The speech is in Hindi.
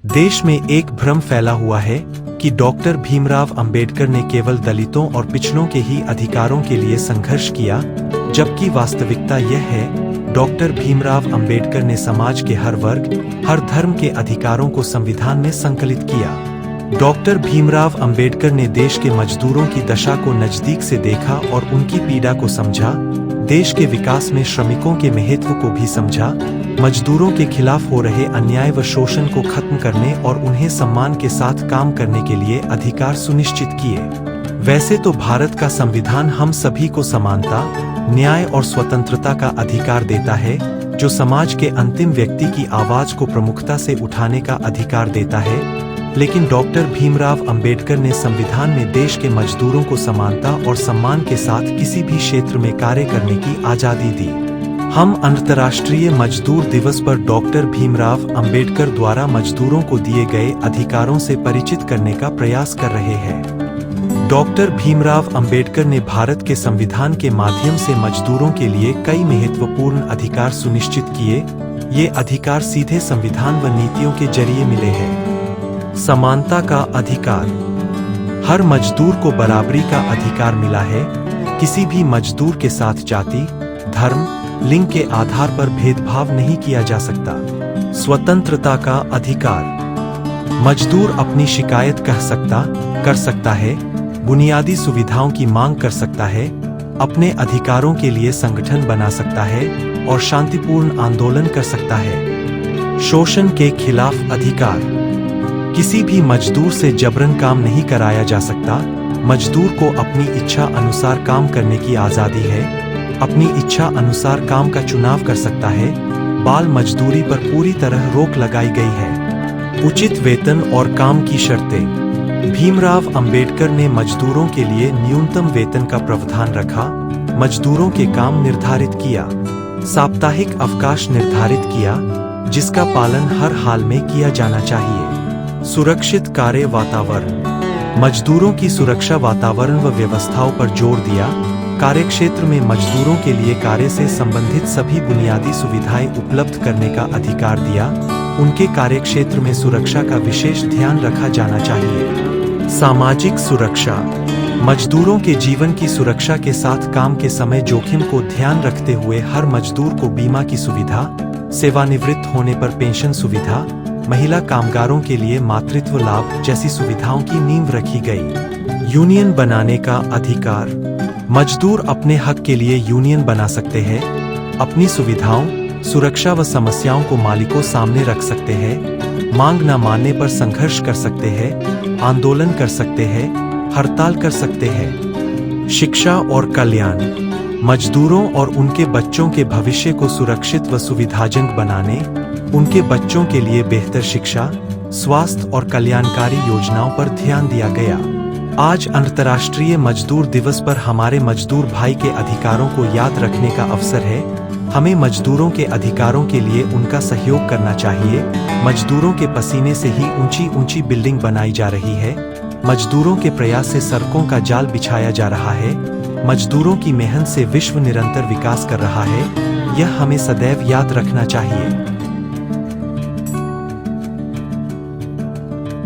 देश में एक भ्रम फैला हुआ है कि डॉक्टर भीमराव अंबेडकर ने केवल दलितों और पिछड़ों के ही अधिकारों के लिए संघर्ष किया, जबकि वास्तविकता यह है डॉक्टर भीमराव अंबेडकर ने समाज के हर वर्ग, हर धर्म के अधिकारों को संविधान में संकलित किया। डॉक्टर भीमराव अंबेडकर ने देश के मजदूरों की दशा को नजदीक से देखा और उनकी पीड़ा को समझा, देश के विकास में श्रमिकों के महत्व को भी समझा, मजदूरों के खिलाफ हो रहे अन्याय व शोषण को खत्म करने और उन्हें सम्मान के साथ काम करने के लिए अधिकार सुनिश्चित किए। वैसे तो भारत का संविधान हम सभी को समानता, न्याय और स्वतंत्रता का अधिकार देता है, जो समाज के अंतिम व्यक्ति की आवाज को प्रमुखता से उठाने का अधिकार देता है, लेकिन डॉक्टर भीमराव अंबेडकर ने संविधान में देश के मजदूरों को समानता और सम्मान के साथ किसी भी क्षेत्र में कार्य करने की आजादी दी। हम अंतर्राष्ट्रीय मजदूर दिवस पर डॉक्टर भीमराव अंबेडकर द्वारा मजदूरों को दिए गए अधिकारों से परिचित करने का प्रयास कर रहे हैं। डॉक्टर भीमराव अंबेडकर ने भारत के संविधान के माध्यम से मजदूरों के लिए कई महत्वपूर्ण अधिकार सुनिश्चित किए। ये अधिकार सीधे संविधान व नीतियों के जरिए मिले हैं। समानता का अधिकार। हर मजदूर को बराबरी का अधिकार मिला है। किसी भी मजदूर के साथ जाति, धर्म, लिंग के आधार पर भेदभाव नहीं किया जा सकता। स्वतंत्रता का अधिकार। मजदूर अपनी शिकायत कर सकता है, बुनियादी सुविधाओं की मांग कर सकता है, अपने अधिकारों के लिए संगठन बना सकता है और शांतिपूर्ण आंदोलन कर सकता है। शोषण के खिलाफ अधिकार। किसी भी मजदूर से जबरन काम नहीं कराया जा सकता। मजदूर को अपनी इच्छा अनुसार काम करने की आज़ादी है, अपनी इच्छा अनुसार काम का चुनाव कर सकता है। बाल मजदूरी पर पूरी तरह रोक लगाई गई है। उचित वेतन और काम की शर्तें। भीमराव अंबेडकर ने मजदूरों के लिए न्यूनतम वेतन का प्रावधान रखा, मजदूरों के काम निर्धारित किया, साप्ताहिक अवकाश निर्धारित किया, जिसका पालन हर हाल में किया जाना चाहिए। सुरक्षित कार्य वातावरण। मजदूरों की सुरक्षा वातावरण व व्यवस्थाओं पर जोर दिया। कार्यक्षेत्र में मजदूरों के लिए कार्य से संबंधित सभी बुनियादी सुविधाएं उपलब्ध करने का अधिकार दिया। उनके कार्यक्षेत्र में सुरक्षा का विशेष ध्यान रखा जाना चाहिए। सामाजिक सुरक्षा। मजदूरों के जीवन की सुरक्षा के साथ काम के समय जोखिम को ध्यान रखते हुए हर मजदूर को बीमा की सुविधा, सेवानिवृत्त होने पर पेंशन सुविधा, महिला कामगारों के लिए मातृत्व लाभ जैसी सुविधाओं की नींव रखी गई। यूनियन बनाने का अधिकार। मजदूर अपने हक के लिए यूनियन बना सकते हैं, अपनी सुविधाओं, सुरक्षा व समस्याओं को मालिकों सामने रख सकते हैं, मांग न मानने पर संघर्ष कर सकते हैं, आंदोलन कर सकते हैं, हड़ताल कर सकते हैं। शिक्षा और कल्याण। मजदूरों और उनके बच्चों के भविष्य को सुरक्षित व सुविधाजनक बनाने, उनके बच्चों के लिए बेहतर शिक्षा, स्वास्थ्य और कल्याणकारी योजनाओं पर ध्यान दिया गया। आज अंतर्राष्ट्रीय मजदूर दिवस पर हमारे मजदूर भाई के अधिकारों को याद रखने का अवसर है। हमें मजदूरों के अधिकारों के लिए उनका सहयोग करना चाहिए। मजदूरों के पसीने से ही ऊंची ऊंची बिल्डिंग बनाई जा रही है। मजदूरों के प्रयास से सड़कों का जाल बिछाया जा रहा है। मजदूरों की मेहनत से विश्व निरंतर विकास कर रहा है। यह हमें सदैव याद रखना चाहिए।